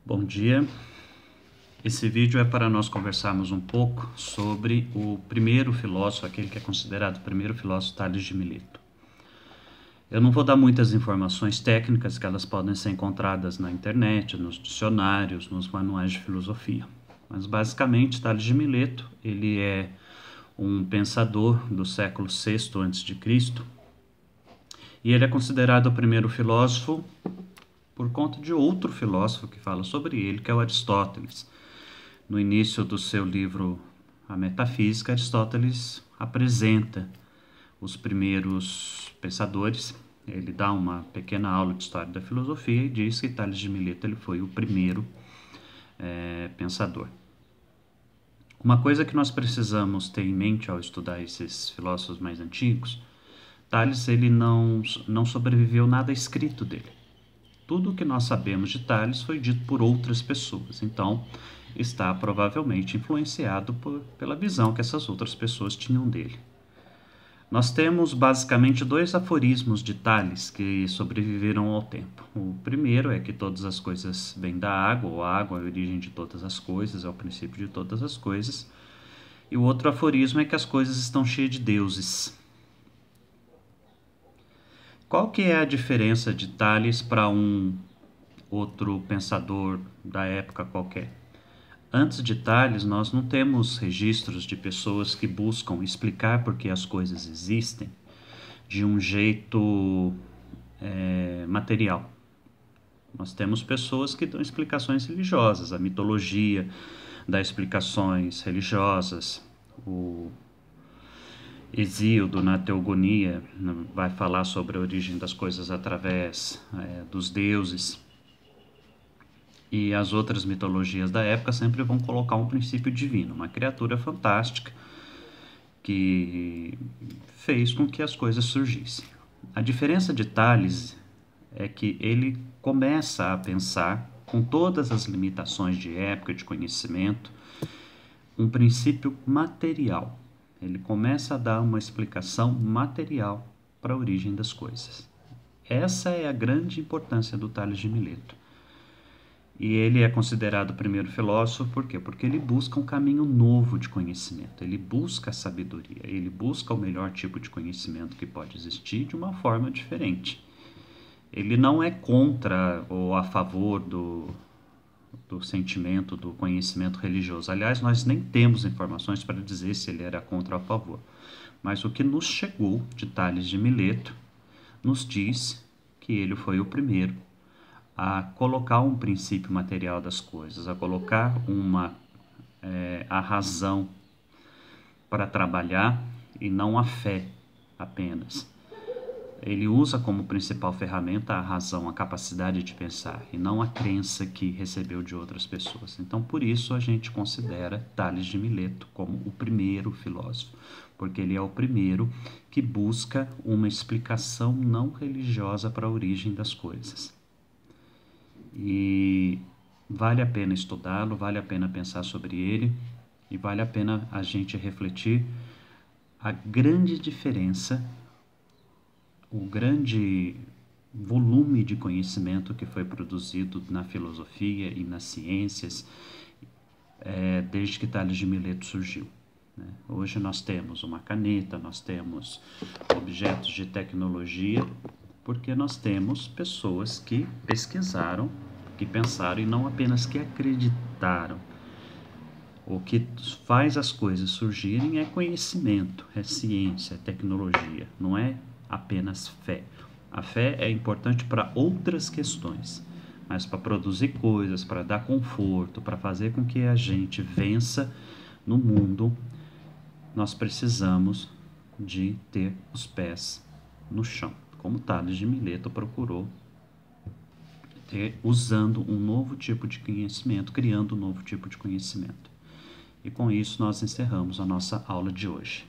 Bom dia. Esse vídeo é para nós conversarmos um pouco sobre o primeiro filósofo, aquele que é considerado o primeiro filósofo, Tales de Mileto. Eu não vou dar muitas informações técnicas, que elas podem ser encontradas na internet, nos dicionários, nos manuais de filosofia. Mas basicamente, Tales de Mileto, ele é um pensador do século VI a.C. e ele é considerado o primeiro filósofo por conta de outro filósofo que fala sobre ele, que é o Aristóteles. No início do seu livro A Metafísica, Aristóteles apresenta os primeiros pensadores. Ele dá uma pequena aula de história da filosofia e diz que Tales de Mileto ele foi o primeiro pensador. Uma coisa que nós precisamos ter em mente ao estudar esses filósofos mais antigos, Tales ele não sobreviveu nada escrito dele. Tudo o que nós sabemos de Tales foi dito por outras pessoas, então está provavelmente influenciado pela visão que essas outras pessoas tinham dele. Nós temos basicamente dois aforismos de Tales que sobreviveram ao tempo. O primeiro é que todas as coisas vêm da água, ou a água é a origem de todas as coisas, é o princípio de todas as coisas. E o outro aforismo é que as coisas estão cheias de deuses. Qual que é a diferença de Tales para um outro pensador da época qualquer? Antes de Tales, nós não temos registros de pessoas que buscam explicar por que as coisas existem de um jeito material. Nós temos pessoas que dão explicações religiosas, a mitologia dá explicações religiosas, o Hesíodo, na Teogonia, vai falar sobre a origem das coisas através dos deuses. E as outras mitologias da época sempre vão colocar um princípio divino, uma criatura fantástica que fez com que as coisas surgissem. A diferença de Tales é que ele começa a pensar, com todas as limitações de época, de conhecimento, um princípio material. Ele começa a dar uma explicação material para a origem das coisas. Essa é a grande importância do Tales de Mileto. E ele é considerado o primeiro filósofo, por quê? Porque ele busca um caminho novo de conhecimento, ele busca a sabedoria, ele busca o melhor tipo de conhecimento que pode existir de uma forma diferente. Ele não é contra ou a favor do sentimento, do conhecimento religioso. Aliás, nós nem temos informações para dizer se ele era contra ou a favor. Mas o que nos chegou de Tales de Mileto nos diz que ele foi o primeiro a colocar um princípio material das coisas, a colocar a razão para trabalhar e não a fé apenas. Ele usa como principal ferramenta a razão, a capacidade de pensar, e não a crença que recebeu de outras pessoas. Então, por isso, a gente considera Tales de Mileto como o primeiro filósofo, porque ele é o primeiro que busca uma explicação não religiosa para a origem das coisas. E vale a pena estudá-lo, vale a pena pensar sobre ele, e vale a pena a gente refletir a grande diferença, o grande volume de conhecimento que foi produzido na filosofia e nas ciências desde que Tales de Mileto surgiu. Hoje nós temos uma caneta, nós temos objetos de tecnologia, porque nós temos pessoas que pesquisaram, que pensaram e não apenas que acreditaram. O que faz as coisas surgirem é conhecimento, é ciência, é tecnologia, não é apenas fé. A fé é importante para outras questões, mas para produzir coisas, para dar conforto, para fazer com que a gente vença no mundo, nós precisamos de ter os pés no chão, como Tales de Mileto procurou ter, usando um novo tipo de conhecimento, criando um novo tipo de conhecimento. E com isso nós encerramos a nossa aula de hoje.